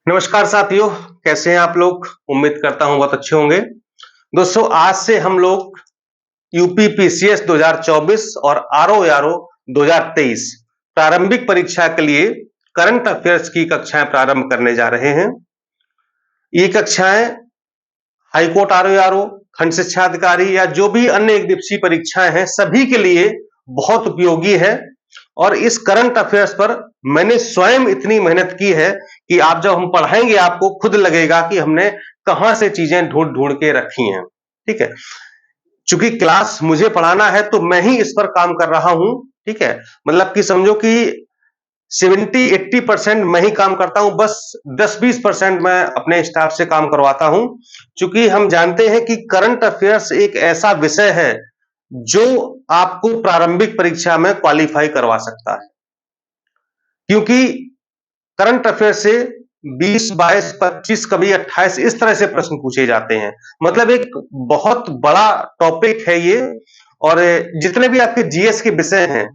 नमस्कार साथियों, कैसे हैं आप लोग? उम्मीद करता हूं बहुत अच्छे होंगे। दोस्तों, आज से हम लोग यूपी पीसीएस 2024 और आरओ 2023 प्रारंभिक परीक्षा के लिए करंट अफेयर्स की कक्षाएं प्रारंभ करने जा रहे हैं। ये कक्षाएं हाईकोर्ट आरओ, खंड शिक्षा अधिकारी या जो भी अन्य एक दिवसीय परीक्षाएं हैं, सभी के लिए बहुत उपयोगी है। और इस करंट अफेयर्स पर मैंने स्वयं इतनी मेहनत की है कि आप जब हम पढ़ाएंगे आपको खुद लगेगा कि हमने कहां से चीजें ढूंढ ढूंढ के रखी हैं। ठीक है, चूंकि क्लास मुझे पढ़ाना है तो मैं ही इस पर काम कर रहा हूं। ठीक है, मतलब कि समझो कि 70-80% मैं ही काम करता हूं, बस 10-20% मैं अपने स्टाफ से काम करवाता हूं। चूंकि हम जानते हैं कि करंट अफेयर्स एक ऐसा विषय है जो आपको प्रारंभिक परीक्षा में क्वालिफाई करवा सकता है, क्योंकि करंट अफेयर से 20, 22, 25, कभी 28 इस तरह से प्रश्न पूछे जाते हैं। मतलब एक बहुत बड़ा टॉपिक है ये। और जितने भी आपके जीएस के विषय हैं,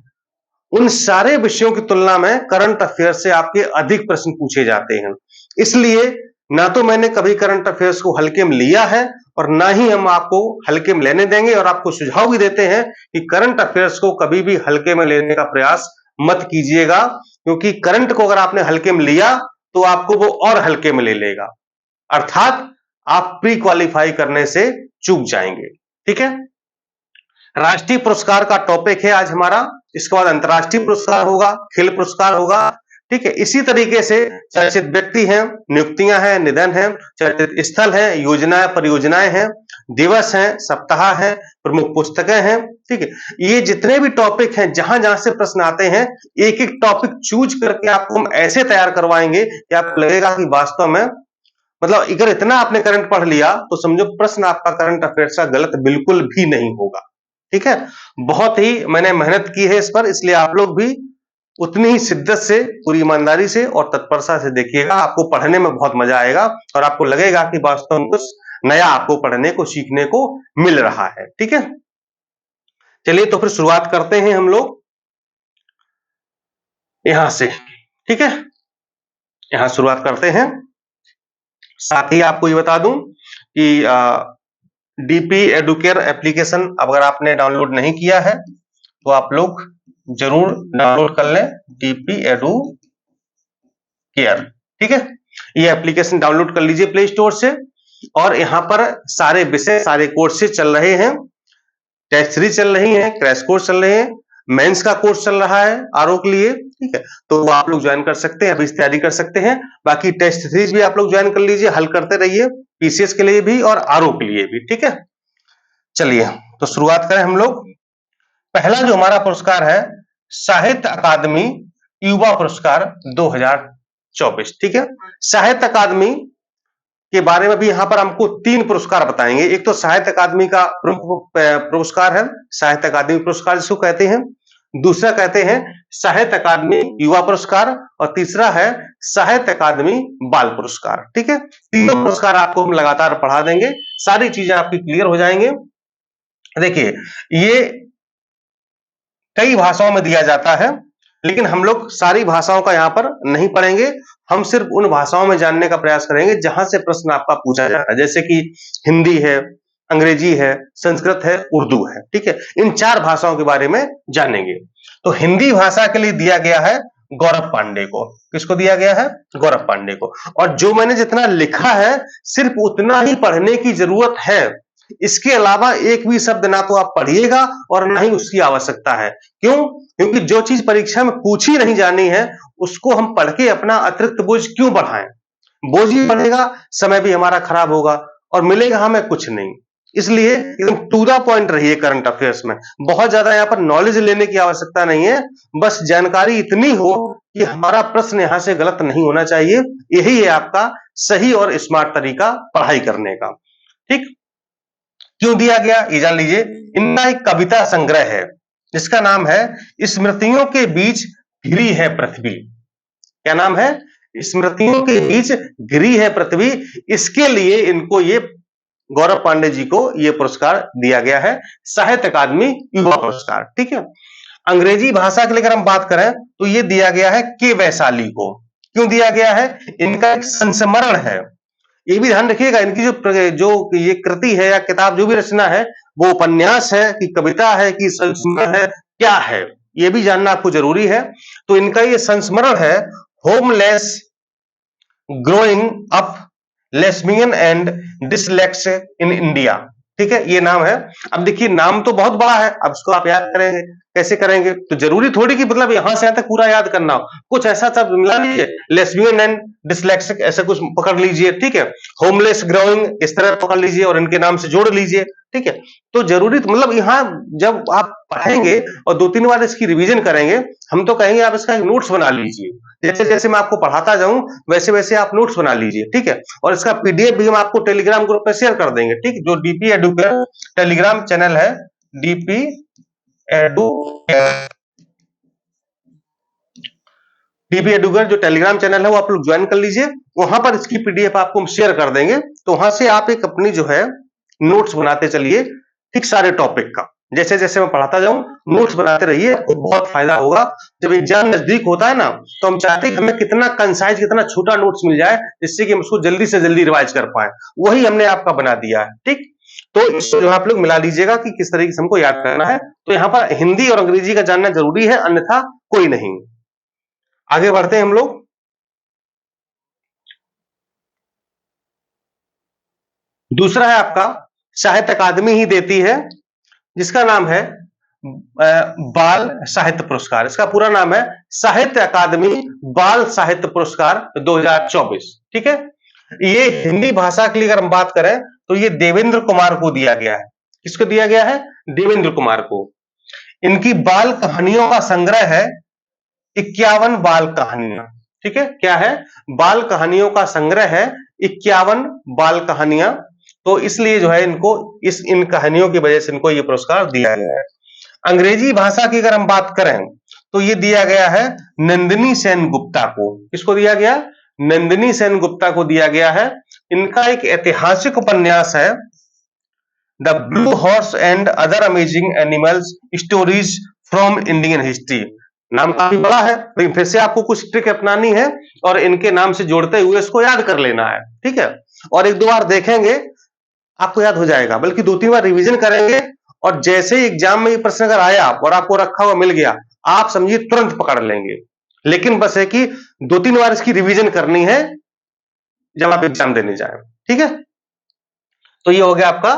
उन सारे विषयों की तुलना में करंट अफेयर से आपके अधिक प्रश्न पूछे जाते हैं। इसलिए ना तो मैंने कभी करंट अफेयर्स को हल्के में लिया है और ना ही हम आपको हल्के में लेने देंगे। और आपको सुझाव भी देते हैं कि करंट अफेयर्स को कभी भी हल्के में लेने का प्रयास मत कीजिएगा, क्योंकि करंट को अगर आपने हल्के में लिया तो आपको वो और हल्के में ले लेगा, अर्थात आप प्री क्वालिफाई करने से चूक जाएंगे। ठीक है, राष्ट्रीय पुरस्कार का टॉपिक है आज हमारा। इसके बाद अंतर्राष्ट्रीय पुरस्कार होगा, खेल पुरस्कार होगा। ठीक है, इसी तरीके से चर्चित व्यक्ति हैं, नियुक्तियां हैं, निधन हैं, चर्चित स्थल हैं, योजनाएं, परियोजनाएं हैं, दिवस हैं, सप्ताह हैं, प्रमुख पुस्तकें हैं। ठीक है, ये जितने भी टॉपिक हैं, जहां जहां से प्रश्न आते हैं, एक एक टॉपिक चूज करके आपको हम ऐसे तैयार करवाएंगे कि आपको लगेगा कि वास्तव में, मतलब अगर इतना आपने करंट पढ़ लिया तो समझो प्रश्न आपका करंट अफेयर्स का गलत बिल्कुल भी नहीं होगा। ठीक है, बहुत ही मैंने मेहनत की है इस पर, इसलिए आप लोग भी उतनी ही शिद्दत से, पूरी ईमानदारी से और तत्परता से देखिएगा। आपको पढ़ने में बहुत मजा आएगा और आपको लगेगा कि वास्तव में कुछ नया आपको पढ़ने को, सीखने को मिल रहा है। ठीक है, चलिए तो फिर शुरुआत करते हैं हम लोग यहां से। ठीक है, यहां शुरुआत करते हैं। साथ ही आपको ये बता दूं कि डीपी एडुकेयर एप्लीकेशन अगर आपने डाउनलोड नहीं किया है तो आप लोग जरूर डाउनलोड कर लें, डीपी एडु केयर। ठीक है, ये एप्लीकेशन डाउनलोड कर लीजिए प्ले स्टोर से। और यहाँ पर सारे विषय, सारे कोर्सेज चल रहे हैं। टेस्ट सीरीज चल रही है, क्रैश कोर्स चल रहे हैं, मेंस का कोर्स चल रहा है आरओ के लिए। ठीक है, तो आप लोग ज्वाइन कर सकते हैं, अभी तैयारी कर सकते हैं। बाकी टेस्ट सीरीज भी आप लोग ज्वाइन कर लीजिए, हल करते रहिए, पीसीएस के लिए भी और आरओ के लिए भी। ठीक है, चलिए तो शुरुआत करें हम लोग। पहला जो हमारा पुरस्कार है, साहित्य अकादमी युवा पुरस्कार 2024। ठीक है, साहित्य अकादमी के बारे में भी यहां पर हमको 3 पुरस्कार बताएंगे। एक तो साहित्य अकादमी का प्रमुख पुरस्कार है, साहित्य अकादमी पुरस्कार जिसको कहते हैं। दूसरा कहते हैं साहित्य अकादमी युवा पुरस्कार और तीसरा है साहित्य अकादमी बाल पुरस्कार। ठीक है, तीनों पुरस्कार आपको हम लगातार पढ़ा देंगे, सारी चीजें आपकी क्लियर हो जाएंगे। देखिए, ये कई भाषाओं में दिया जाता है, लेकिन हम लोग सारी भाषाओं का यहाँ पर नहीं पढ़ेंगे। हम सिर्फ उन भाषाओं में जानने का प्रयास करेंगे जहां से प्रश्न आपका पूछा जाता है, जैसे कि हिंदी है, अंग्रेजी है, संस्कृत है, उर्दू है। ठीक है, इन 4 भाषाओं के बारे में जानेंगे। तो हिंदी भाषा के लिए दिया गया है गौरव पांडे को। किसको दिया गया है? गौरव पांडे को। और जो मैंने जितना लिखा है सिर्फ उतना ही पढ़ने की जरूरत है, इसके अलावा एक भी शब्द ना तो आप पढ़िएगा और ना ही उसकी आवश्यकता है। क्यों? क्योंकि जो चीज परीक्षा में पूछी नहीं जानी है उसको हम पढ़ के अपना अतिरिक्त बोझ क्यों बढ़ाएं? बोझ ही बढ़ेगा, समय भी हमारा खराब होगा और मिलेगा हमें कुछ नहीं। इसलिए एकदम टू द पॉइंट रहिए करंट अफेयर्स में। बहुत ज्यादा यहाँ पर नॉलेज लेने की आवश्यकता नहीं है, बस जानकारी इतनी हो कि हमारा प्रश्न यहां से गलत नहीं होना चाहिए। यही है आपका सही और स्मार्ट तरीका पढ़ाई करने का। ठीक, क्यों दिया गया ये जान लीजिए। इनका एक कविता संग्रह है जिसका नाम है स्मृतियों के बीच घिरी है पृथ्वी। क्या नाम है? स्मृतियों के बीच घिरी है पृथ्वी। इसके लिए इनको ये गौरव पांडे जी को ये पुरस्कार दिया गया है, साहित्य अकादमी युवा पुरस्कार। ठीक है, अंग्रेजी भाषा के लिए अगर हम बात करें तो ये दिया गया है के वैशाली को। क्यों दिया गया है? इनका एक संस्मरण है। ये भी ध्यान रखिएगा, इनकी जो ये कृति है या किताब जो भी रचना है, वो उपन्यास है कि कविता है कि संस्मरण है, क्या है? ये भी जानना आपको जरूरी है। तो इनका ये संस्मरण है, homeless growing up lesbian and dyslexic in India. ठीक है, ये नाम है। अब देखिए नाम तो बहुत बड़ा है, अब इसको आप याद करेंगे, कैसे करेंगे? तो जरूरी थोड़ी कि मतलब यहां से यहां तक पूरा याद करना हो, कुछ ऐसा सब मिला लीजिए, लेस्बियन एंड डिसलेक्सिक ऐसा कुछ पकड़ लीजिए, ठीक है, होमलेस ग्रोइंग इस तरह पकड़ लीजिए और इनके नाम से जोड़ लीजिए, ठीक है। तो जरूरी तो मतलब यहाँ जब आप पढ़ेंगे और 2-3 बार इसकी रिवीजन करेंगे, हम तो कहेंगे आप इसका एक नोट्स बना लीजिए, जैसे जैसे मैं आपको पढ़ाता जाऊं वैसे वैसे आप नोट्स बना लीजिए, ठीक है। और इसका पीडीएफ भी हम आपको टेलीग्राम ग्रुप पे शेयर कर देंगे, ठीक, जो डीपी एडुकेयर टेलीग्राम चैनल है, डीपी एडुकेयर, डीपी एडुकेयर जो टेलीग्राम चैनल है वो आप लोग ज्वाइन कर लीजिए, वहां पर इसकी पीडीएफ आपको हम शेयर कर देंगे। तो वहां से आप एक अपनी जो है नोट्स बनाते चलिए, ठीक, सारे टॉपिक का, जैसे जैसे मैं पढ़ाता जाऊं नोट्स बनाते रहिए, बहुत फायदा होगा। जब एग्जाम नजदीक होता है ना, तो हम चाहते हैं हमें कितना कंसाइज, कितना छोटा नोट्स मिल जाए, जिससे कि हम उसको जल्दी से जल्दी रिवाइज कर पाए, वही हमने आपका बना दिया है, ठीक। तो इसको जो आप लोग मिला लीजिएगा कि किस तरीके से हमको याद करना है। तो यहाँ पर हिंदी और अंग्रेजी का जानना जरूरी है, अन्यथा कोई नहीं। आगे बढ़ते हैं हम लोग। दूसरा है आपका, साहित्य अकादमी ही देती है, जिसका नाम है बाल साहित्य पुरस्कार। इसका पूरा नाम है साहित्य अकादमी बाल साहित्य पुरस्कार 2024, ठीक है। ये हिंदी भाषा के लिए अगर हम बात करें तो ये देवेंद्र कुमार को दिया गया है। किसको दिया गया है? देवेंद्र कुमार को। इनकी बाल कहानियों का संग्रह है 51 बाल कहानियां, ठीक है। क्या है? बाल कहानियों का संग्रह है 51 बाल कहानियां। तो इसलिए जो है इनको इन कहानियों की वजह से इनको ये पुरस्कार दिया गया है। अंग्रेजी भाषा की अगर हम बात करें तो ये दिया गया है नंदिनी सेन गुप्ता को। किसको दिया गया? नंदिनी सेन गुप्ता को दिया गया है। इनका एक ऐतिहासिक उपन्यास है the blue horse and other amazing animals stories from Indian history. नाम काफी बड़ा है, लेकिन फिर से आपको कुछ ट्रिक अपनानी है और इनके नाम से जोड़ते हुए इसको याद कर लेना है, ठीक है। और 1-2 बार देखेंगे आपको याद हो जाएगा, बल्कि 2-3 बार रिवीजन करेंगे और जैसे ही एग्जाम में ये प्रश्न अगर आया और आपको रखा हुआ मिल गया, आप समझिए तुरंत पकड़ लेंगे। लेकिन बस है कि 2-3 बार इसकी रिवीजन करनी है जब आप एग्जाम देने जाए, ठीक है। तो ये हो गया आपका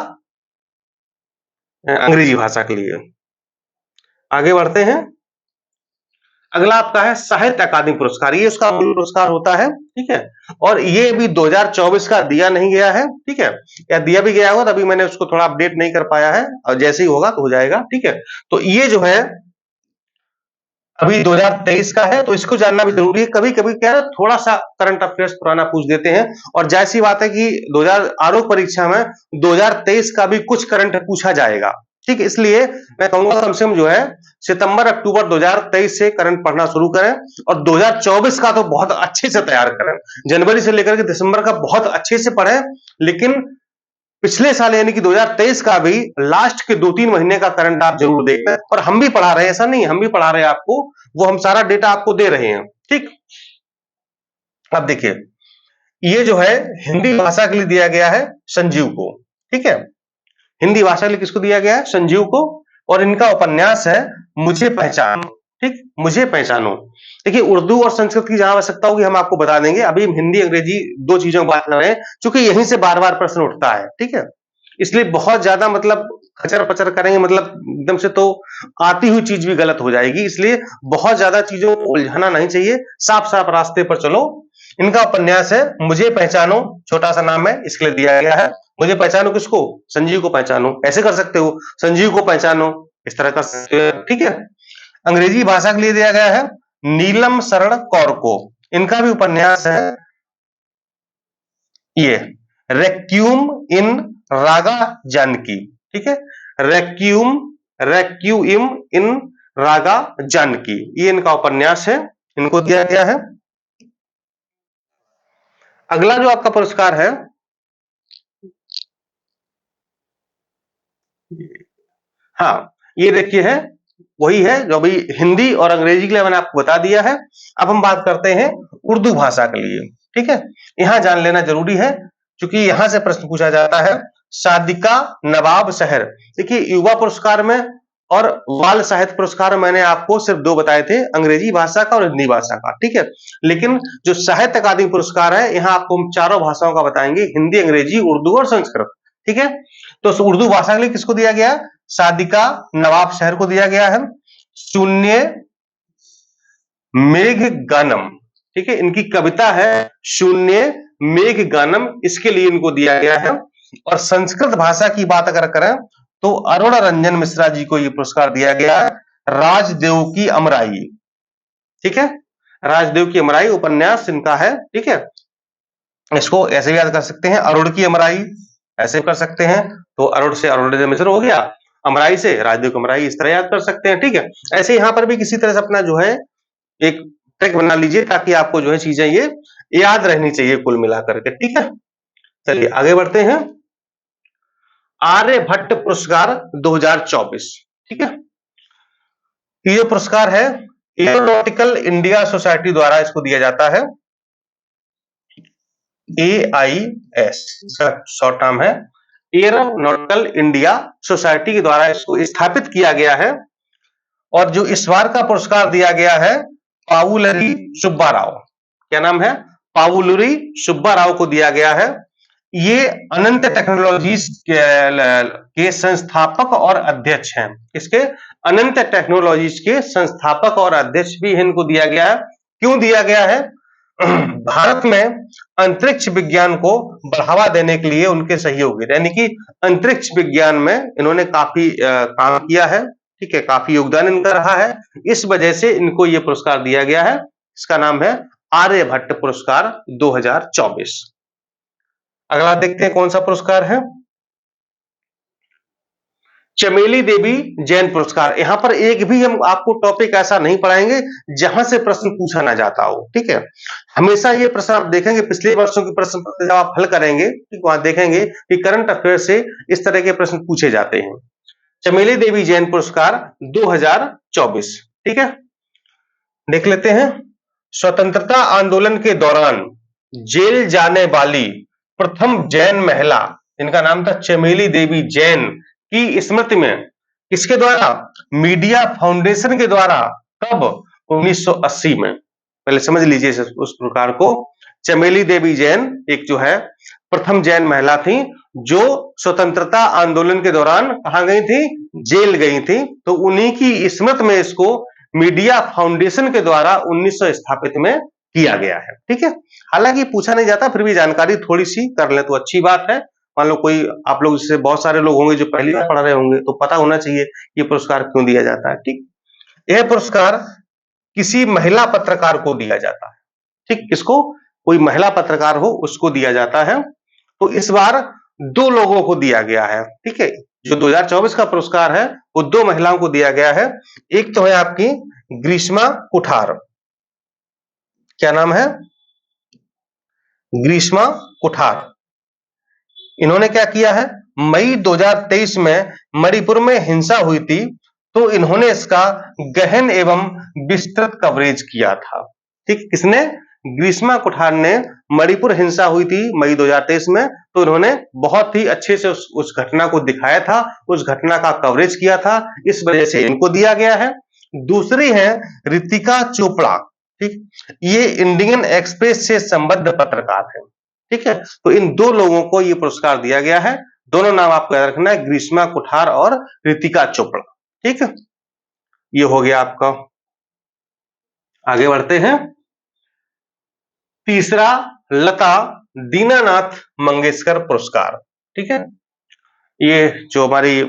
अंग्रेजी भाषा के लिए। आगे बढ़ते हैं। अगला आपका है साहित्य अकादमी पुरस्कार। ये उसका मूल पुरस्कार होता है, ठीक है। और ये भी 2024 का दिया नहीं गया है, ठीक है, या दिया भी गया होगा, तभी मैंने उसको थोड़ा अपडेट नहीं कर पाया है, और जैसे ही होगा तो हो जाएगा, ठीक है। तो ये जो है अभी 2023 का है, तो इसको जानना भी जरूरी है। कभी कभी क्या है, थोड़ा सा करंट अफेयर्स पुराना पूछ देते हैं, और जाहिर सी बात है कि 2000 आरोप परीक्षा में 2023 का भी कुछ करंट पूछा जाएगा, ठीक है। इसलिए मैं कहूंगा कम से कम जो है सितंबर अक्टूबर 2023 से करंट पढ़ना शुरू करें, और 2024 का तो बहुत अच्छे से तैयार करें। जनवरी से लेकर के दिसंबर का बहुत अच्छे से पढ़ें, लेकिन पिछले साल यानी कि 2023 का भी लास्ट के 2-3 महीने का करंट आप जरूर देखें। और हम भी पढ़ा रहे हैं, ऐसा नहीं, हम भी पढ़ा रहे हैं आपको, वो हम सारा डेटा आपको दे रहे हैं, ठीक। अब देखिए, ये जो है हिंदी भाषा के लिए दिया गया है संजीव को, ठीक है। हिंदी भाषा के लिए किसको दिया गया है? संजीव को। और इनका उपन्यास है मुझे पहचानो, ठीक, मुझे पहचानो। देखिए उर्दू और संस्कृत की जहां आवश्यकता होगी हम आपको बता देंगे, अभी हम हिंदी अंग्रेजी 2 चीजों की बात कर रहे हैं, क्योंकि यहीं से बार बार प्रश्न उठता है, ठीक है। इसलिए बहुत ज्यादा मतलब खचर पचर करेंगे, मतलब एकदम से तो आती हुई चीज भी गलत हो जाएगी, इसलिए बहुत ज्यादा चीजों को उलझाना नहीं चाहिए, साफ साफ रास्ते पर चलो। इनका उपन्यास है मुझे पहचानो, छोटा सा नाम है, इसके लिए दिया गया है। मुझे पहचानो किसको? संजीव को पहचानो, ऐसे कर सकते हो, संजीव को पहचानो, इस तरह कर सकते हो, ठीक है। अंग्रेजी भाषा के लिए दिया गया है नीलम शरण कौर को। इनका भी उपन्यास है ये रेक्यूम इन रागा जानकी, ठीक है, रेक्यूम रेक्यूम इन रागा जानकी, ये इनका उपन्यास है, इनको दिया गया है। अगला जो आपका पुरस्कार है, हाँ, ये देखिए है वही है जो अभी हिंदी और अंग्रेजी के लिए मैंने आपको बता दिया है। अब हम बात करते हैं उर्दू भाषा के लिए, ठीक है। यहां जान लेना जरूरी है क्योंकि यहां से प्रश्न पूछा जाता है। सादिका नवाब शहर, देखिए युवा पुरस्कार में और बाल साहित्य पुरस्कार मैंने आपको सिर्फ 2 बताए थे, अंग्रेजी भाषा का और हिंदी भाषा का, ठीक है। लेकिन जो साहित्य अकादमी पुरस्कार है, यहाँ आपको हम चारों भाषाओं का बताएंगे, हिंदी, अंग्रेजी, उर्दू और संस्कृत, ठीक है। तो उर्दू भाषा के लिए किसको दिया गया है? सादिका नवाब शहर को दिया गया है। शून्य मेघ गानम, ठीक है, इनकी कविता है शून्य मेघ गानम, इसके लिए इनको दिया गया है। और संस्कृत भाषा की बात अगर करें तो अरुण रंजन मिश्रा जी को यह पुरस्कार दिया गया है, राजदेव की अमराई, ठीक है। राजदेव की अमराई उपन्यास इनका है, ठीक है। इसको ऐसे भी याद कर सकते हैं, अरुण की अमराई ऐसे कर सकते हैं, तो अरुण से अरुण रंजन मिश्र हो गया, अमराई से राजदेव की अमराई, इस तरह याद कर सकते हैं, ठीक है। ऐसे यहां पर भी किसी तरह से अपना जो है एक ट्रिक बना लीजिए ताकि आपको जो है चीजें ये याद रहनी चाहिए कुल मिलाकर के, ठीक है। चलिए आगे बढ़ते हैं। आर्यभट्ट पुरस्कार 2024, ठीक है। ये पुरस्कार है एरोनॉटिकल इंडिया सोसाइटी द्वारा इसको दिया जाता है, AIS शॉर्ट नाम है, एरोनॉटिकल इंडिया सोसाइटी के द्वारा इसको स्थापित किया गया है। और जो इस बार का पुरस्कार दिया गया है पावुलरी सुब्बा राव, क्या नाम है? पावुलरी सुब्बा राव को दिया गया है। ये अनंत टेक्नोलॉजीज के संस्थापक और अध्यक्ष हैं। इसके अनंत टेक्नोलॉजीज के संस्थापक और अध्यक्ष भी इनको दिया गया है। क्यों दिया गया है? भारत में अंतरिक्ष विज्ञान को बढ़ावा देने के लिए उनके सहयोगी, यानी कि अंतरिक्ष विज्ञान में इन्होंने काफी काम किया है, ठीक है, काफी योगदान इनका रहा है, इस वजह से इनको यह पुरस्कार दिया गया है। इसका नाम है आर्यभट्ट पुरस्कार 2024। अगला देखते हैं कौन सा पुरस्कार है, चमेली देवी जैन पुरस्कार। यहां पर एक भी हम आपको टॉपिक ऐसा नहीं पढ़ाएंगे जहां से प्रश्न पूछा ना जाता हो, ठीक है। हमेशा ये प्रश्न आप देखेंगे, पिछले वर्षों के प्रश्न जब आप हल करेंगे, ठीक, वहां देखेंगे कि करंट अफेयर से इस तरह के प्रश्न पूछे जाते हैं। चमेली देवी जैन पुरस्कार 2024, ठीक है। देख लेते हैं। स्वतंत्रता आंदोलन के दौरान जेल जाने वाली प्रथम जैन महिला, इनका नाम था चमेली देवी जैन, की स्मृति में किसके द्वारा? मीडिया फाउंडेशन के द्वारा। कब? 1980 में। पहले समझ लीजिए उस प्रकार को। चमेली देवी जैन एक जो है प्रथम जैन महिला थी जो स्वतंत्रता आंदोलन के दौरान कहां गई थी? जेल गई थी। तो उन्हीं की स्मृति में इसको मीडिया फाउंडेशन के द्वारा 1900 स्थापित में किया गया है, ठीक है। हालांकि पूछा नहीं जाता, फिर भी जानकारी थोड़ी सी कर ले तो अच्छी बात है। मान लो कोई आप लोग जैसे बहुत सारे लोग होंगे जो पहली बार पढ़ रहे होंगे, तो पता होना चाहिए ये पुरस्कार क्यों दिया जाता है, ठीक। यह पुरस्कार किसी महिला पत्रकार को दिया जाता है, ठीक। किसको? कोई महिला पत्रकार हो उसको दिया जाता है। तो इस बार 2 लोगों को दिया गया है, ठीक है। जो 2024 का पुरस्कार है वो 2 महिलाओं को दिया गया है। एक तो है आपकी ग्रीष्मा कुठार, क्या नाम है? ग्रीष्मा कुठार। इन्होंने क्या किया है? मई 2023 में मणिपुर में हिंसा हुई थी, तो इन्होंने इसका गहन एवं विस्तृत कवरेज किया था, ठीक। किसने? ग्रीष्मा कुठार ने। मणिपुर हिंसा हुई थी मई 2023 में, तो इन्होंने बहुत ही अच्छे से उस घटना को दिखाया था, उस घटना का कवरेज किया था, इस वजह से इनको दिया गया है। दूसरी है रितिका चोपड़ा, ठीक। ये इंडियन एक्सप्रेस से संबद्ध पत्रकार है, ठीक है। तो इन 2 लोगों को यह पुरस्कार दिया गया है। दोनों नाम आपको याद रखना है, ग्रीष्मा कुठार और रितिका चोपड़ा, ठीक है। ये हो गया आपका। आगे बढ़ते हैं। तीसरा लता दीनानाथ मंगेशकर पुरस्कार, ठीक है। ये जो हमारी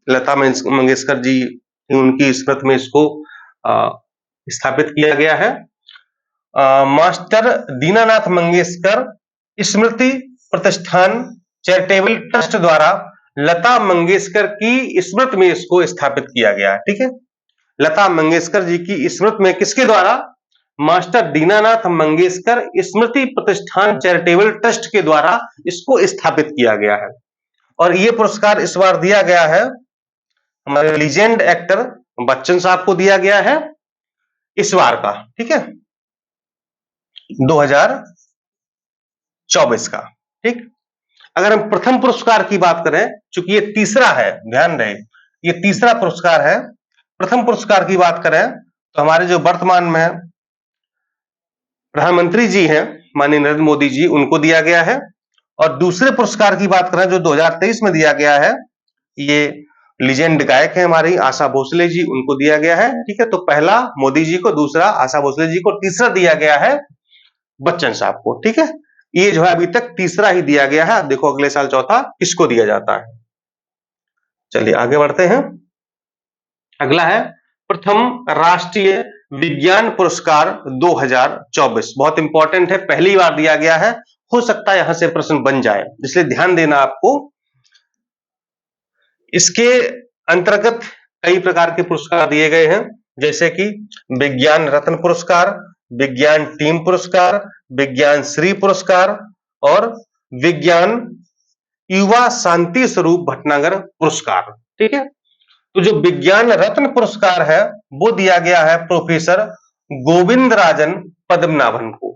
लता मंगेशकर जी, उनकी स्मृति में इसको स्थापित किया गया है। मास्टर दीनानाथ मंगेशकर स्मृति प्रतिष्ठान चैरिटेबल ट्रस्ट द्वारा लता मंगेशकर की स्मृति में इसको स्थापित किया गया है, ठीक है। लता मंगेशकर जी की स्मृति में किसके द्वारा? मास्टर दीनानाथ मंगेशकर स्मृति प्रतिष्ठान चैरिटेबल ट्रस्ट के द्वारा इसको स्थापित किया गया है। और यह पुरस्कार इस बार दिया गया है हमारे लीजेंड एक्टर बच्चन साहब को दिया गया है इस बार का, ठीक है, 2024 का। ठीक, अगर हम प्रथम पुरस्कार की बात करें, चूंकि ये तीसरा है, ध्यान रहे ये तीसरा पुरस्कार है, प्रथम पुरस्कार की बात करें तो हमारे जो वर्तमान में प्रधानमंत्री जी हैं माननीय नरेंद्र मोदी जी, उनको दिया गया है। और दूसरे पुरस्कार की बात करें जो 2023 में दिया गया है, ये लीजेंड गायक है हमारी आशा भोसले जी, उनको दिया गया है। ठीक है, तो पहला मोदी जी को, दूसरा आशा भोसले जी को, तीसरा दिया गया है बच्चन साहब को। ठीक है, ये जो है अभी तक तीसरा ही दिया गया है। देखो अगले साल चौथा किसको दिया जाता है। चलिए आगे बढ़ते हैं। अगला है प्रथम राष्ट्रीय विज्ञान पुरस्कार 2024। बहुत इंपॉर्टेंट है, पहली बार दिया गया है, हो सकता है यहां से प्रश्न बन जाए, इसलिए ध्यान देना आपको। इसके अंतर्गत कई प्रकार के पुरस्कार दिए गए हैं, जैसे कि विज्ञान रत्न पुरस्कार, विज्ञान टीम पुरस्कार, विज्ञान श्री पुरस्कार और विज्ञान युवा शांति स्वरूप भटनागर पुरस्कार। ठीक है, तो जो विज्ञान रत्न पुरस्कार है वो दिया गया है प्रोफेसर गोविंदराजन पद्मनाभन को।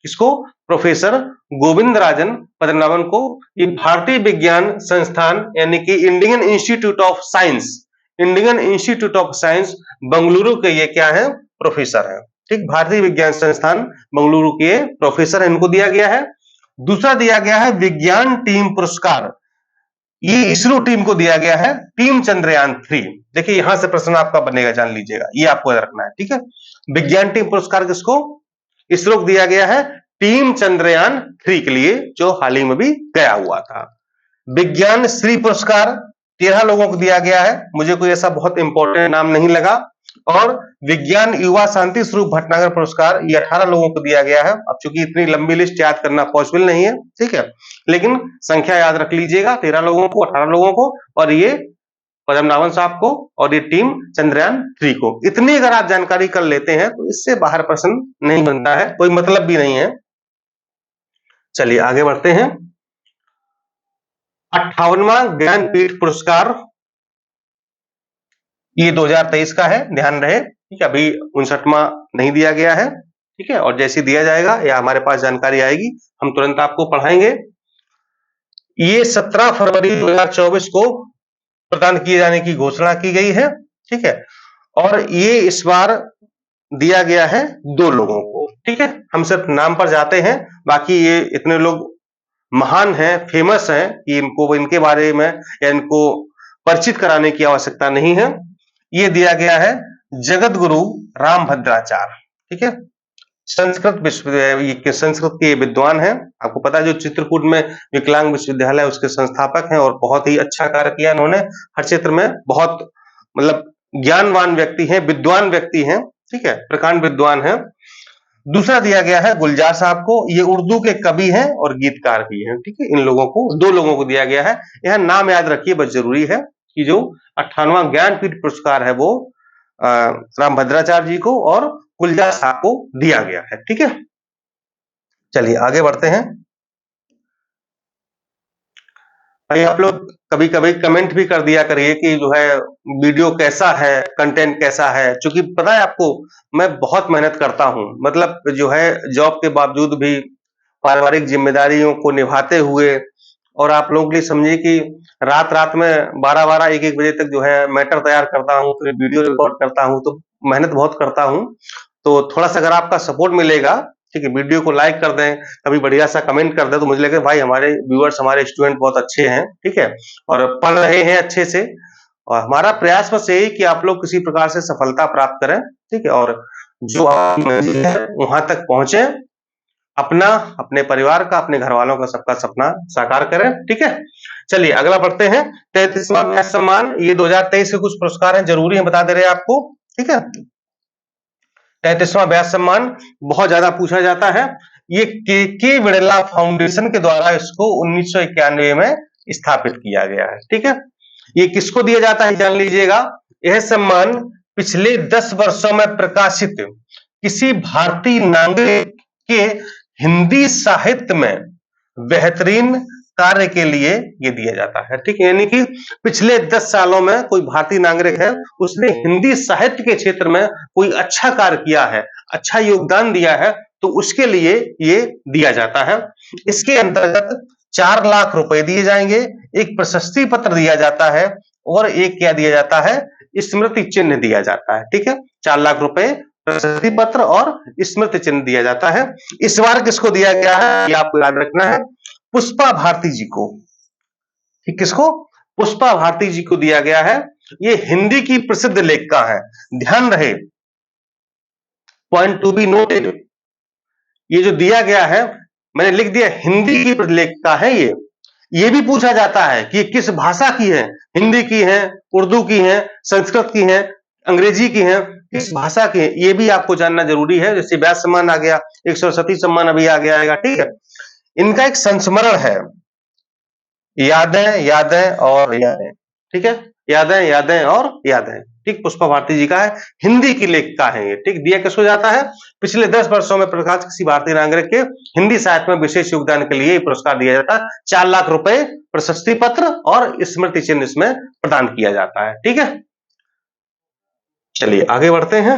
किसको? प्रोफेसर गोविंदराजन पद्मनाभन को। ये भारतीय विज्ञान संस्थान यानी कि Indian institute of science, Indian institute of science Bengaluru के ये क्या है? प्रोफेसर है। ठीक, भारतीय विज्ञान संस्थान बंगलुरु के प्रोफेसर, इनको दिया गया है। दूसरा दिया गया है विज्ञान टीम पुरस्कार, ये इसरो टीम को दिया गया है, टीम चंद्रयान 3। देखिए यहां से प्रश्न आपका बनेगा, जान लीजिएगा, ये आपको याद रखना है। ठीक है, विज्ञान टीम पुरस्कार किसको? इसरो को दिया गया है टीम चंद्रयान 3 के लिए, जो हाल ही में भी गया हुआ था। विज्ञान श्री पुरस्कार 13 लोगों को दिया गया है, मुझे कोई ऐसा बहुत इंपॉर्टेंट नाम नहीं लगा। और विज्ञान युवा शांति स्वरूप भटनागर पुरस्कार ये 18 लोगों को दिया गया है। अब चूंकि इतनी लंबी लिस्ट याद करना पॉसिबल नहीं है, ठीक है, लेकिन संख्या याद रख लीजिएगा, 13 लोगों को, 18 लोगों को, और ये पद्मनाभन साहब को, और ये टीम चंद्रयान 3 को। इतनी अगर आप जानकारी कर लेते हैं तो इससे बाहर प्रश्न नहीं बनता है, कोई मतलब भी नहीं है। चलिए आगे बढ़ते हैं। 58वां ज्ञानपीठ पुरस्कार ये 2023 का है, ध्यान रहे। ठीक है, अभी 59वां नहीं दिया गया है। ठीक है, और जैसे दिया जाएगा या हमारे पास जानकारी आएगी हम तुरंत आपको पढ़ाएंगे। ये 17 फरवरी 2024 को प्रदान किए जाने की घोषणा की गई है। ठीक है, और ये इस बार दिया गया है 2 लोगों को। ठीक है, हम सिर्फ नाम पर जाते हैं, बाकी ये इतने लोग महान हैं, फेमस हैं कि इनको, इनके बारे में या इनको परिचित कराने की आवश्यकता नहीं है। ये दिया गया है जगत गुरु रामभद्राचार्य। ठीक है, संस्कृत के विद्वान हैं। आपको पता है जो चित्रकूट में विकलांग विश्वविद्यालय उसके संस्थापक हैं, और बहुत ही अच्छा कार्य किया इन्होंने, हर क्षेत्र में बहुत मतलब ज्ञानवान व्यक्ति हैं, विद्वान व्यक्ति हैं। ठीक है, प्रकांड विद्वान हैं। दूसरा दिया गया है गुलजार साहब को, ये उर्दू के कवि हैं और गीतकार भी हैं। ठीक है, इन लोगों को, 2 लोगों को दिया गया है। यह नाम याद रखिए, बस जरूरी है कि जो 58वां ज्ञानपीठ पुरस्कार है वो रामभद्राचार्य जी को और गुलजार साहब को दिया गया है। ठीक है, चलिए आगे बढ़ते हैं। भाई आप लोग कभी कभी कमेंट भी कर दिया करिए कि जो है वीडियो कैसा है, कंटेंट कैसा है। चूंकि पता है आपको, मैं बहुत मेहनत करता हूं, मतलब जो है जॉब के बावजूद भी पारिवारिक जिम्मेदारियों को निभाते हुए, और आप लोगों के लिए समझिए कि रात रात में 12-12, 1-1 बजे तक जो है मैटर तैयार करता हूं, फिर वीडियो रिकॉर्ड करता हूं, तो मेहनत बहुत करता हूं। तो थोड़ा सा अगर आपका सपोर्ट मिलेगा, ठीक है, वीडियो को लाइक कर दें, कभी बढ़िया सा कमेंट कर दें, तो मुझे लगेगा भाई हमारे व्यूअर्स, हमारे स्टूडेंट बहुत अच्छे हैं। ठीक है, और पढ़ रहे हैं अच्छे से, और हमारा प्रयास बस यही कि आप लोग किसी प्रकार से सफलता प्राप्त करें। ठीक है, और जो आपकी मंजिल है वहां तक पहुंचे, अपना, अपने परिवार का, अपने घर वालों का, सबका सपना साकार करें। ठीक है, चलिए अगला बढ़ते हैं। 33वां व्यास सम्मान, ये 2023 के कुछ पुरस्कार हैं, जरूरी है, बता दे रहे हैं आपको। ठीक है, 33वां व्यास सम्मान बहुत ज्यादा पूछा जाता है। ये के बिड़ला फाउंडेशन के द्वारा इसको 1991 में स्थापित किया गया है। ठीक है, ये किसको दिया जाता है जान लीजिएगा। यह सम्मान पिछले 10 वर्षों में प्रकाशित किसी भारतीय नागरिक के हिंदी साहित्य में बेहतरीन कार्य के लिए ये दिया जाता है, ठीक है। यानी कि पिछले 10 सालों में कोई भारतीय नागरिक है, उसने हिंदी साहित्य के क्षेत्र में कोई अच्छा कार्य किया है, अच्छा योगदान दिया है, तो उसके लिए ये दिया जाता है। इसके अंतर्गत 4 लाख रुपए दिए जाएंगे, एक प्रशस्ति पत्र दिया जाता है और एक क्या दिया जाता है, स्मृति चिन्ह दिया जाता है, ठीक है। 4 लाख रुपए, प्रशस्ति पत्र और स्मृति चिन्ह दिया जाता है। इस बार किसको दिया गया है, ये आपको याद रखना है, पुष्पा भारती जी को। ठीक, किसको? पुष्पा भारती जी को दिया गया है। ये हिंदी की प्रसिद्ध लेखिका है, ध्यान रहे, पॉइंट टू बी नोटेड। ये जो दिया गया है, मैंने लिख दिया हिंदी की लेखिका है ये भी पूछा जाता है कि किस भाषा की है, हिंदी की है, उर्दू की है, संस्कृत की है, अंग्रेजी की है, किस भाषा की है, ये भी आपको जानना जरूरी है। जैसे व्यास सम्मान आ गया, एक सरस्वती सम्मान अभी आ गया आएगा, ठीक है। इनका एक संस्मरण है, यादें यादें और यादें, ठीक है, यादें यादें और यादें, ठीक। पुष्पा भारती जी का है, हिंदी की लेखिका है ये, ठीक। दिया किसको जाता है, पिछले 10 वर्षों में प्रकाशित किसी भारतीय नागरिक के हिंदी साहित्य में विशेष योगदान के लिए पुरस्कार दिया जाता है। 4 लाख रुपए, प्रशस्ति पत्र और स्मृति चिन्ह इसमें प्रदान किया जाता है, ठीक है। चलिए आगे बढ़ते हैं।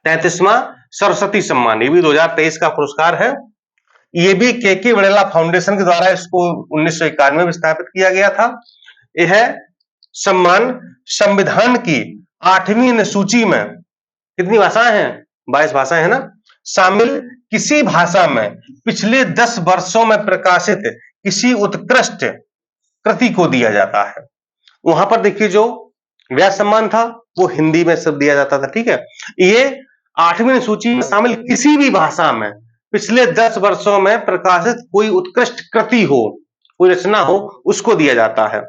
33वां सरस्वती सम्मान, ये भी 2023 का पुरस्कार है। ये भी के वड़ेला फाउंडेशन के द्वारा इसको 1991 में स्थापित किया गया था। यह सम्मान संविधान की 8वीं अनुसूची में, कितनी भाषाएं हैं, 22 भाषाएं है ना, शामिल किसी भाषा में पिछले 10 वर्षों में प्रकाशित किसी उत्कृष्ट कृति को दिया जाता है। वहां पर देखिए जो व्यास सम्मान था वो हिंदी में सब दिया जाता था, ठीक है। ये 8वीं सूची में शामिल किसी भी भाषा में पिछले 10 वर्षों में प्रकाशित कोई उत्कृष्ट कृति हो, कोई रचना हो, उसको दिया जाता है।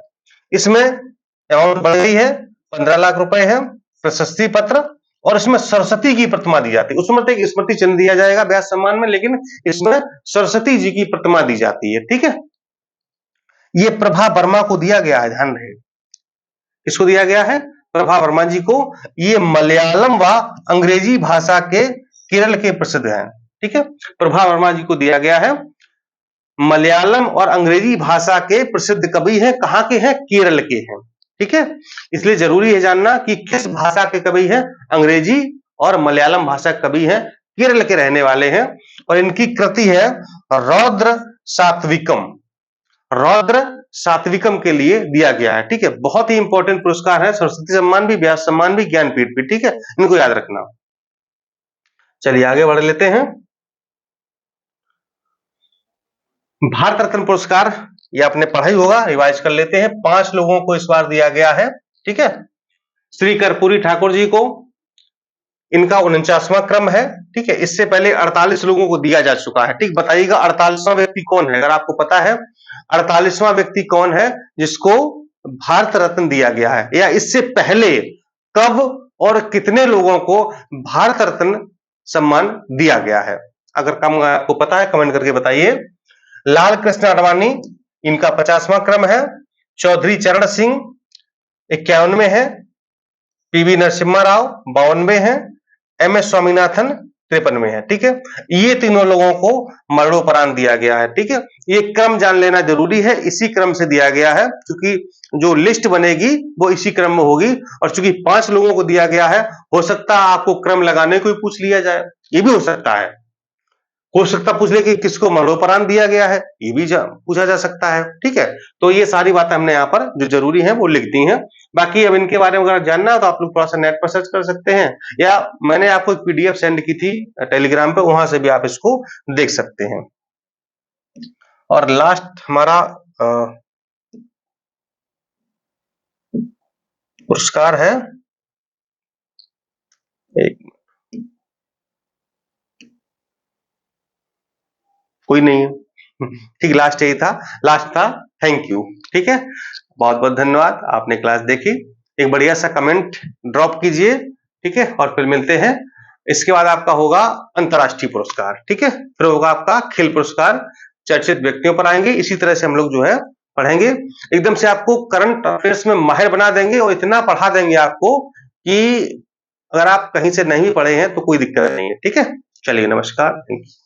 इसमें अमाउंट बढ़ गई है, 15 लाख रुपए है, प्रशस्ति पत्र और इसमें सरस्वती की प्रतिमा दी जाती है। उसमें तो एक स्मृति चिन्ह दिया जाएगा व्यास सम्मान में, लेकिन इसमें सरस्वती जी की प्रतिमा दी जाती है, ठीक है। ये प्रभा वर्मा को दिया गया है, ध्यान रहे, किसको दिया गया है, प्रभा वर्मा जी को। ये मलयालम व अंग्रेजी भाषा के केरल के प्रसिद्ध हैं, ठीक है। प्रभा वर्मा जी को दिया गया है, मलयालम और अंग्रेजी भाषा के प्रसिद्ध कवि हैं, कहां के हैं, केरल के हैं, ठीक है। इसलिए जरूरी है जानना कि किस भाषा के कवि हैं, अंग्रेजी और मलयालम भाषा के कवि हैं, केरल के रहने वाले हैं। और इनकी कृति है रौद्र सात्विकम, रौद्र सात्विकम के लिए दिया गया है, ठीक है। बहुत ही इंपॉर्टेंट पुरस्कार है, सरस्वती सम्मान भी, व्यास सम्मान भी, ज्ञानपीठ भी, ठीक है, इनको याद रखना। चलिए आगे बढ़ लेते हैं। भारत रत्न पुरस्कार, ये आपने पढ़ा ही होगा, रिवाइज कर लेते हैं। 5 लोगों को इस बार दिया गया है, ठीक है। श्री कर्पूरी ठाकुर जी को, इनका 49वां क्रम है, ठीक है। इससे पहले 48 लोगों को दिया जा चुका है, ठीक। बताइएगा 48वां व्यक्ति कौन है, अगर आपको पता है 48वां व्यक्ति कौन है जिसको भारत रत्न दिया गया है, या इससे पहले कब और कितने लोगों को भारत रत्न सम्मान दिया गया है, अगर कम आपको पता है कमेंट करके बताइए। लाल कृष्ण आडवाणी, इनका 50वां क्रम है। चौधरी चरण सिंह 51वें है, पीवी नरसिम्हा राव 52वें हैं, एमएस स्वामीनाथन 53वें है, ठीक है। ये तीनों लोगों को मरणोपरांत दिया गया है, ठीक है। ये क्रम जान लेना जरूरी है, इसी क्रम से दिया गया है, क्योंकि जो लिस्ट बनेगी वो इसी क्रम में होगी। और चूंकि 5 लोगों को दिया गया है, हो सकता है आपको क्रम लगाने को ही पूछ लिया जाए, ये भी हो सकता है, पूछ ले कि किसको मरणोपरांत दिया गया है, ये भी पूछा जा सकता है, ठीक है। तो ये सारी बातें हमने यहाँ पर जो जरूरी है वो लिख दी हैं। बाकी अब इनके बारे में अगर जानना है तो आप लोग थोड़ा सा नेट पर सर्च कर सकते हैं, या मैंने आपको एक पीडीएफ सेंड की थी टेलीग्राम पे, वहां से भी आप इसको देख सकते हैं। और लास्ट हमारा पुरस्कार है, कोई नहीं है, ठीक, लास्ट यही था, लास्ट था थैंक यू, ठीक है। बहुत बहुत धन्यवाद, आपने क्लास देखी। एक बढ़िया सा कमेंट ड्रॉप कीजिए, ठीक है, और फिर मिलते हैं। इसके बाद आपका होगा अंतरराष्ट्रीय पुरस्कार, ठीक है, फिर होगा आपका खेल पुरस्कार, चर्चित व्यक्तियों पर आएंगे। इसी तरह से हम लोग जो है पढ़ेंगे, एकदम से आपको करंट अफेयर्स में माहिर बना देंगे और इतना पढ़ा देंगे आपको कि अगर आप कहीं से नहीं पढ़े हैं तो कोई दिक्कत नहीं है, ठीक है। चलिए नमस्कार, थैंक यू।